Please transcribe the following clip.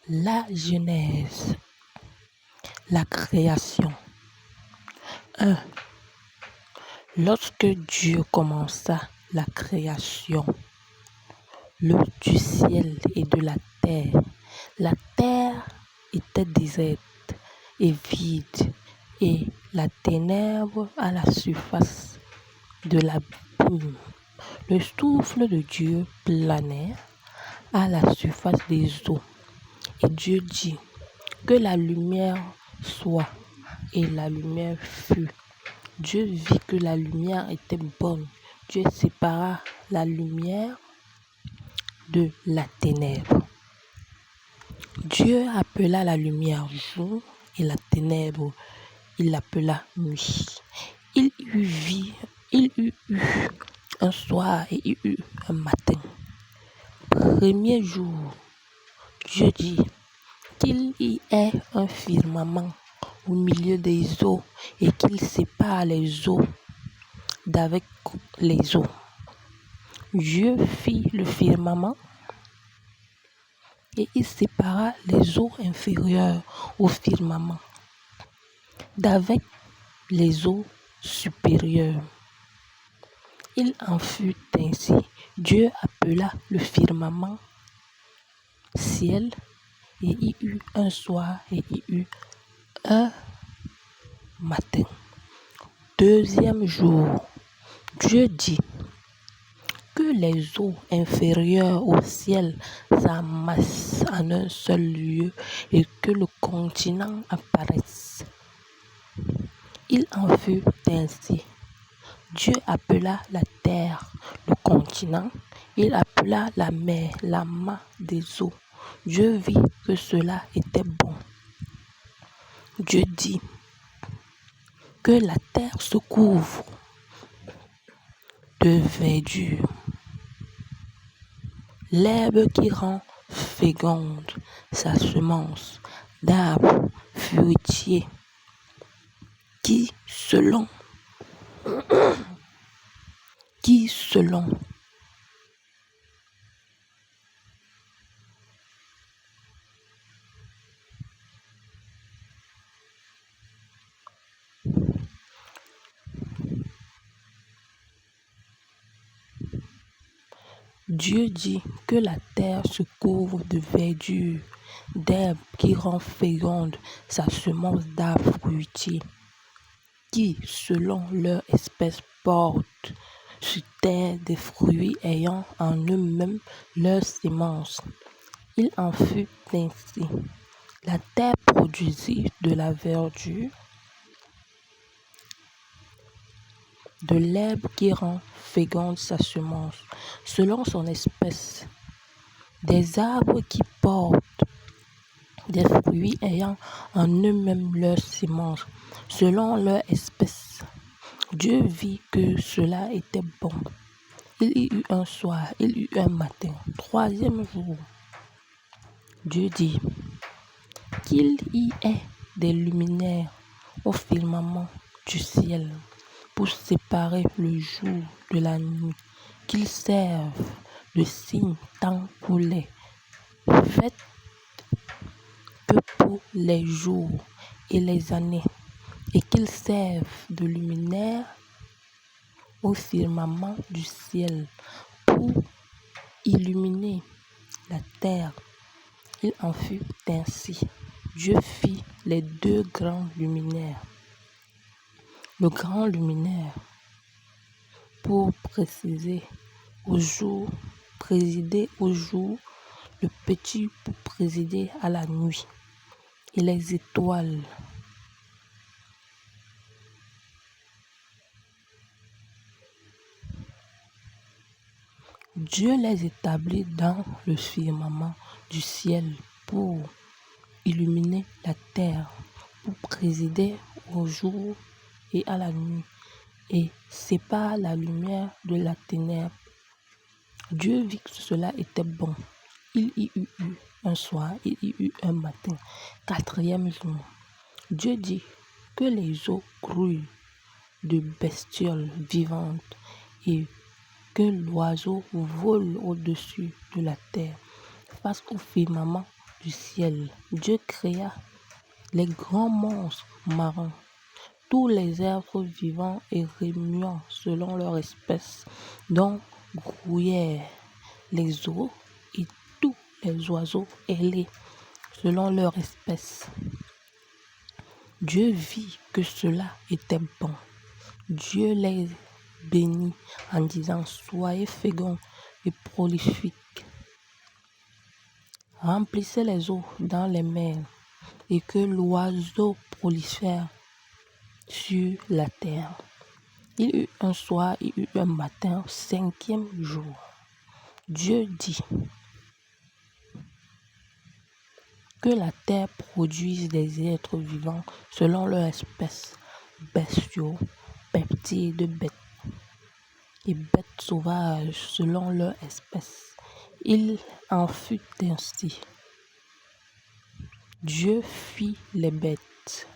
La Genèse, la création. 1. Lorsque Dieu commença la création du ciel et de la terre était déserte et vide, et la ténèbre à la surface de l'abîme. Le souffle de Dieu planait à la surface des eaux. Et Dieu dit que la lumière soit, et la lumière fut. Dieu vit que la lumière était bonne. Dieu sépara la lumière de la ténèbre. Dieu appela la lumière jour et la ténèbre, il l'appela nuit. Il y eut un soir et il y eut un matin. Premier jour, Dieu dit qu'il y ait un firmament au milieu des eaux et qu'il sépare les eaux d'avec les eaux. Dieu fit le firmament et il sépara les eaux inférieures au firmament d'avec les eaux supérieures. Il en fut ainsi. Dieu appela le firmament ciel, et il y eut un soir et il y eut un matin. Deuxième jour, Dieu dit que les eaux inférieures au ciel s'amassent en un seul lieu et que le continent apparaisse. Il en fut ainsi. Dieu appela la terre le continent, il appela la mer l'amas des eaux. Dieu vit que cela était bon. Dieu dit que la terre se couvre de verdure, l'herbe qui rend féconde sa semence, d'arbres fruitiers qui selon Dieu dit que la terre se couvre de verdure, d'herbes qui rend féconde sa semence, d'arbres fruitiers qui, selon leur espèce, portent sur terre des fruits ayant en eux-mêmes leur sémence. Il en fut ainsi. La terre produisit de la verdure, de l'herbe qui rend féconde sa semence, selon son espèce, des arbres qui portent des fruits ayant en eux-mêmes leur sémence, selon leur espèce. Dieu vit que cela était bon. Il y eut un soir, il y eut un matin. Troisième jour, Dieu dit qu'il y ait des luminaires au firmament du ciel pour séparer le jour de la nuit, qu'ils servent de signe tant pour les fêtes que pour les jours et les années, et qu'ils servent de luminaires au firmament du ciel pour illuminer la terre. Il en fut ainsi. Dieu fit les deux grands luminaires. Le grand luminaire pour présider au jour, le petit pour présider à la nuit, et les étoiles. Dieu les établit dans le firmament du ciel pour illuminer la terre, pour présider au jour et à la nuit, et sépare la lumière de la ténèbre. Dieu vit que cela était bon. Il y eut un soir, il y eut un matin. Quatrième jour, Dieu dit que les eaux grouillent de bestioles vivantes et que l'oiseau vole au-dessus de la terre face au firmament du ciel. Dieu créa les grands monstres marins, tous les êtres vivants et remuants selon leur espèce, dont grouillèrent les eaux et tous les oiseaux ailés selon leur espèce. Dieu vit que cela était bon. Dieu les bénit en disant: soyez féconds et prolifiques, remplissez les eaux dans les mers et que l'oiseau prolifère sur la terre. Il eut un soir, il eut un matin, au 5e jour. Dieu dit que la terre produise des êtres vivants selon leur espèce, bestiaux, peptides, bêtes et bêtes sauvages selon leur espèce. Il en fut ainsi. Dieu fit les bêtes